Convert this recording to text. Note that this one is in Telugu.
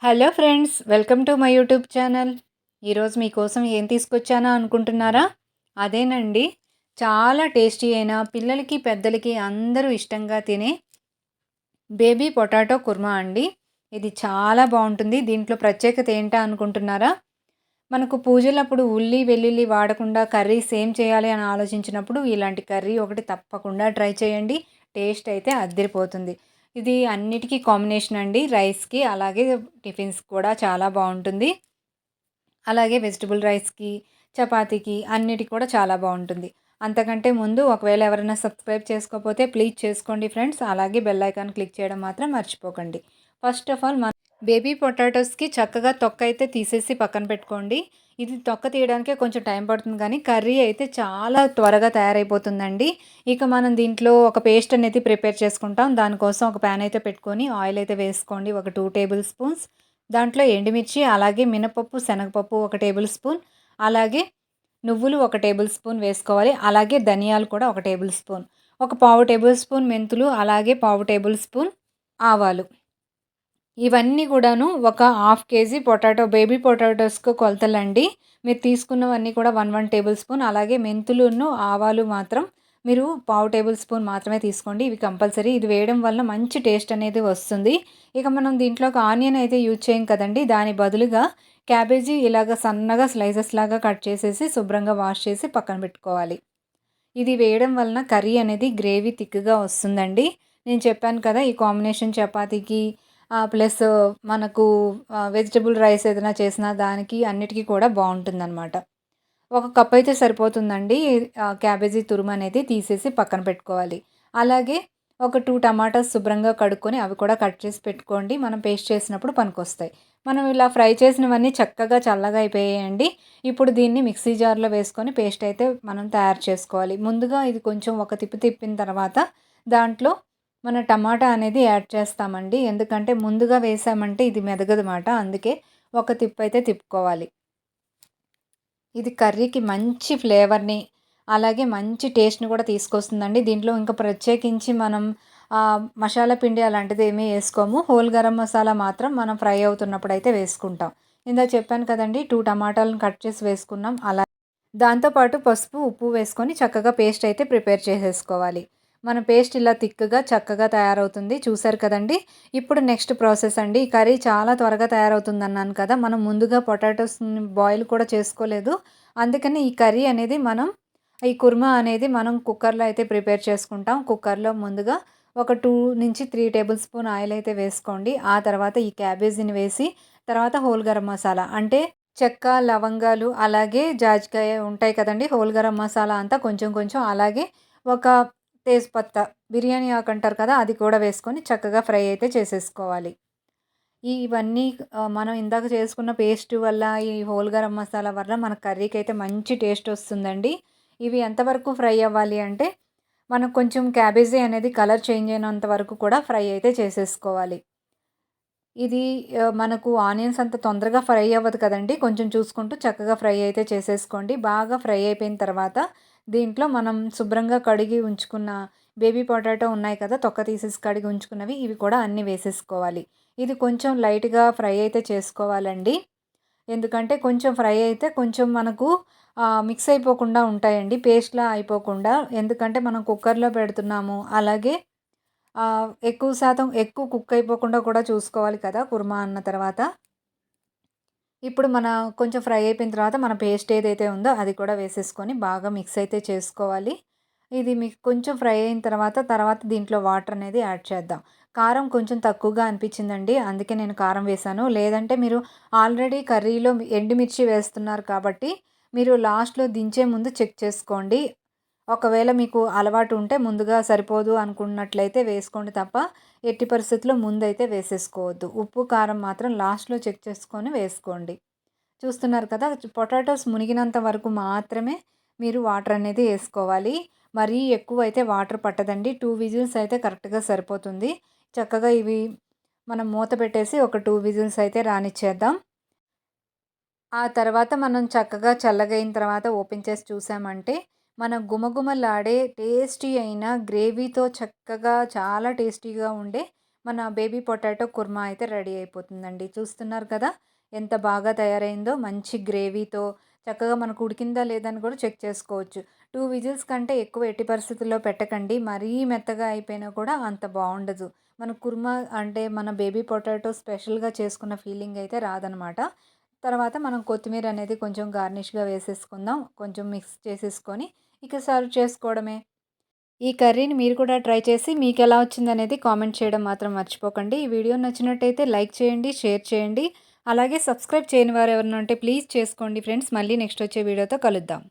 Hello friends, welcome to my YouTube channel. ఈరోజు మీకోసం ఏం తీసుకొచ్చానా అనుకుంటున్నారా? అదేనండి, చాలా టేస్టీ అయిన పిల్లలకి పెద్దలకి అందరూ ఇష్టంగా తినే బేబీ పొటాటో కుర్మా అండి. ఇది చాలా బాగుంటుంది. దీంట్లో ప్రత్యేకత ఏంటా అనుకుంటున్నారా? మనకు పూజలప్పుడు ఉల్లి వెల్లుల్లి వాడకుండా కర్రీ సేమ్ చేయాలి అని ఆలోచించినప్పుడు ఇలాంటి కర్రీ ఒకటి తప్పకుండా ట్రై చేయండి. టేస్ట్ అయితే అద్దిరిపోతుంది. ఇది అన్నిటికీ కాంబినేషన్ అండి. రైస్కి అలాగే టిఫిన్స్ కూడా చాలా బాగుంటుంది. అలాగే వెజిటబుల్ రైస్కి, చపాతీకి అన్నిటికి కూడా చాలా బాగుంటుంది. అంతకంటే ముందు ఒకవేళ ఎవరైనా సబ్స్క్రైబ్ చేసుకోకపోతే ప్లీజ్ చేసుకోండి ఫ్రెండ్స్. అలాగే బెల్ ఐకాన్ క్లిక్ చేయడం మాత్రం మర్చిపోకండి. ఫస్ట్ ఆఫ్ ఆల్ బేబీ పొటాటోస్కి చక్కగా తొక్క అయితే తీసేసి పక్కన పెట్టుకోండి. ఇది తొక్క తీయడానికే కొంచెం టైం పడుతుంది, కానీ కర్రీ అయితే చాలా త్వరగా తయారైపోతుందండి. ఇక మనం దీంట్లో ఒక పేస్ట్ అనేది ప్రిపేర్ చేసుకుంటాం. దానికోసం ఒక ప్యాన్ అయితే పెట్టుకొని ఆయిల్ అయితే వేసుకోండి, ఒక 2 టేబుల్ స్పూన్స్. దాంట్లో ఎండుమిర్చి, అలాగే మినపప్పు, శనగపప్పు ఒక టేబుల్ స్పూన్, అలాగే నువ్వులు ఒక టేబుల్ స్పూన్ వేసుకోవాలి. అలాగే ధనియాలు కూడా ఒక టేబుల్ స్పూన్, ఒక పావు టేబుల్ స్పూన్ మెంతులు, అలాగే పావు టేబుల్ స్పూన్ ఆవాలు. ఇవన్నీ కూడాను ఒక హాఫ్ కేజీ బేబీ పొటాటోస్‌కు కొలతలండి. మీరు తీసుకున్నవన్నీ కూడా 1 టేబుల్ స్పూన్. అలాగే మెంతులును, ఆవాలు మాత్రం మీరు పావు టేబుల్ స్పూన్ మాత్రమే తీసుకోండి. ఇవి కంపల్సరీ. ఇది వేయడం వలన మంచి టేస్ట్ అనేది వస్తుంది. ఇక మనం దీంట్లోకి ఆనియన్ అయితే యూజ్ చేయం కదండీ! దాని బదులుగా క్యాబేజీ ఇలాగ సన్నగా స్లైసెస్ లాగా కట్ చేసేసి శుభ్రంగా వాష్ చేసి పక్కన పెట్టుకోవాలి. ఇది వేయడం వలన కర్రీ అనేది గ్రేవీ థిక్‌గా వస్తుందండి. నేను చెప్పాను కదా! ఈ కాంబినేషన్ చపాతీకి ప్లస్ మనకు వెజిటబుల్ రైస్ ఏదైనా చేసినా దానికి అన్నిటికి కూడా బావుంటుందనమాట. ఒక కప్ అయితే సరిపోతుందండి. క్యాబేజీ తురుమనేది తీసేసి పక్కన పెట్టుకోవాలి. అలాగే ఒక 2 టమాటాస్ శుభ్రంగా కడుక్కొని అవి కూడా కట్ చేసి పెట్టుకోండి. మనం పేస్ట్ చేసినప్పుడు పనికొస్తాయి. మనం ఇలా ఫ్రై చేసినవన్నీ చక్కగా చల్లగా అయిపోయాయండి. ఇప్పుడు దీన్ని మిక్సీ జార్‌లో వేసుకొని పేస్ట్ అయితే మనం తయారు చేసుకోవాలి. ముందుగా ఇది కొంచెం ఒక తిప్పి తిప్పిన తర్వాత దాంట్లో మన టమాటా అనేది యాడ్ చేస్తామండి. ఎందుకంటే ముందుగా వేసామంటే ఇది మెదగదమాట. అందుకే ఒక తిప్పైతే తిప్పుకోవాలి. ఇది కర్రీకి మంచి ఫ్లేవర్‌ని, అలాగే మంచి టేస్ట్‌ని కూడా తీసుకొస్తుందండి. దీంట్లో ఇంకా ప్రత్యేకించి మనం మసాలా పిండి అలాంటిదేమీ ఏసుకోము. హోల్ గరం మసాలా మాత్రం మనం ఫ్రై అవుతున్నప్పుడైతే వేసుకుంటాం. ఇందాక చెప్పాను కదండీ! 2 టమాటాలను కట్ చేసి వేసుకున్నాం. దాంతో పాటు పసుపు, ఉప్పు వేసుకొని చక్కగా పేస్ట్ అయితే ప్రిపేర్ చేసేసుకోవాలి. మన పేస్ట్ ఇలా థిక్‌గా చక్కగా తయారవుతుంది. చూసారు కదండీ! ఇప్పుడు నెక్స్ట్ ప్రాసెస్ అండి. ఈ కర్రీ చాలా త్వరగా తయారవుతుందన్నాను కదా! మనం ముందుగా పొటాటోస్‌ని బాయిల్ కూడా చేసుకోలేదు. అందుకని ఈ కర్రీ అనేది ఈ కుర్మా అనేది మనం కుక్కర్‌లో అయితే ప్రిపేర్ చేసుకుంటాం. కుక్కర్‌లో ముందుగా ఒక 2-3 టేబుల్ స్పూన్ ఆయిల్ అయితే వేసుకోండి. ఆ తర్వాత ఈ క్యాబేజీని వేసి, తర్వాత హోల్ గరం మసాలా అంటే చెక్క, లవంగాలు, అలాగే జాజికాయ ఉంటాయి కదండీ! హోల్ గరం మసాలా అంతా కొంచెం కొంచెం, అలాగే ఒక తేజ్‌పత్తా, బిర్యానీ ఆకు అంటారు కదా! అది కూడా వేసుకొని చక్కగా ఫ్రై అయితే చేసేసుకోవాలి. ఇవన్నీ మనం ఇందాక చేసుకున్న పేస్ట్ వల్ల, ఈ హోల్ గరం మసాలా వల్ల మన కర్రీకైతే మంచి టేస్ట్ వస్తుందండి. ఇవి ఎంతవరకు ఫ్రై అవ్వాలి అంటే, మనకు కొంచెం క్యాబేజీ అనేది కలర్ చేంజ్ అయినంత వరకు కూడా ఫ్రై అయితే చేసేసుకోవాలి. ఇది మనకు ఆనియన్స్ అంత తొందరగా ఫ్రై అవ్వదు కదండీ! కొంచెం చూసుకుంటూ చక్కగా ఫ్రై అయితే చేసేసుకోండి. బాగా ఫ్రై అయిపోయిన తర్వాత దీంట్లో మనం శుభ్రంగా కడిగి ఉంచుకున్న బేబీ పొటాటో ఉన్నాయి కదా! తొక్క తీసేసి కడిగి ఉంచుకున్నవి, ఇవి కూడా అన్నీ వేసేసుకోవాలి. ఇది కొంచెం లైట్‌గా ఫ్రై అయితే చేసుకోవాలండి. ఎందుకంటే కొంచెం ఫ్రై అయితే కొంచెం మనకు మిక్స్ అయిపోకుండా ఉంటాయండి. పేస్ట్‌లా అయిపోకుండా. ఎందుకంటే మనం కుక్కర్‌లో పెడుతున్నాము. అలాగే ఎక్కువ శాతం ఎక్కువ కుక్ అయిపోకుండా కూడా చూసుకోవాలి కదా! కుర్మా అన్న తర్వాత. ఇప్పుడు కొంచెం ఫ్రై అయిపోయిన తర్వాత మన పేస్ట్ ఏదైతే ఉందో అది కూడా వేసేసుకొని బాగా మిక్స్ అయితే చేసుకోవాలి. ఇది మీకు కొంచెం ఫ్రై అయిన తర్వాత దీంట్లో వాటర్ అనేది యాడ్ చేద్దాం. కారం కొంచెం తక్కువగా అనిపించిందండి. అందుకే నేను కారం వేశాను. లేదంటే మీరు ఆల్రెడీ కర్రీలో ఎండుమిర్చి వేస్తున్నారు కాబట్టి మీరు లాస్ట్‌లో దించే ముందు చెక్ చేసుకోండి. ఒకవేళ మీకు అలవాటు ఉంటే ముందుగా సరిపోదు అనుకున్నట్లయితే వేసుకోండి తప్ప, ఎట్టి పరిస్థితిలో ముందైతే వేసేసుకోవద్దు. ఉప్పు, కారం మాత్రం లాస్ట్‌లో చెక్ చేసుకొని వేసుకోండి. చూస్తున్నారు కదా! పొటాటోస్ మునిగినంత వరకు మాత్రమే మీరు వాటర్ అనేది ఏసుకోవాలి. మరీ ఎక్కువైతే వాటర్ పట్టదండి. 2 విజిల్స్ అయితే కరెక్ట్‌గా సరిపోతుంది. చక్కగా ఇవి మనం మూత పెట్టేసి ఒక 2 విజిల్స్ అయితే రానిచ్చేద్దాం. ఆ తర్వాత మనం చక్కగా చల్లగయిన తర్వాత ఓపెన్ చేసి చూసామంటే, మన గుమగుమలాడే టేస్టీ అయిన గ్రేవీతో చక్కగా చాలా టేస్టీగా ఉండే మన బేబీ పొటాటో కుర్మా అయితే రెడీ అయిపోతుందండి. చూస్తున్నారు కదా! ఎంత బాగా తయారైందో మంచి గ్రేవీతో చక్కగా మనకు ఉడికిందా లేదా అని కూడా చెక్ చేసుకోవచ్చు. 2 విజిల్స్ కంటే ఎక్కువ ఎట్టి పరిస్థితుల్లో పెట్టకండి. మరీ మెత్తగా అయిపోయినా కూడా అంత బావుండదు. మన కుర్మా అంటే మన బేబీ పొటాటో స్పెషల్‌గా చేసుకున్న ఫీలింగ్ అయితే రాదనమాట. తర్వాత మనం కొత్తిమీర అనేది కొంచెం గార్నిష్‌గా వేసేసుకుందాం. కొంచెం మిక్స్ చేసేసుకొని ఇక సర్వ్ చేసుకోవడమే. ఈ కర్రీని మీరు కూడా ట్రై చేసి మీకెలా వచ్చిందనేది కామెంట్ చేయడం మాత్రం మర్చిపోకండి. ఈ వీడియో నచ్చినట్టయితే లైక్ చేయండి, షేర్ చేయండి. అలాగే సబ్స్క్రైబ్ చేయని వారు ఎవరైనా ఉంటే ప్లీజ్ చేసుకోండి ఫ్రెండ్స్. మళ్ళీ నెక్స్ట్ వచ్చే వీడియోతో కలుద్దాం.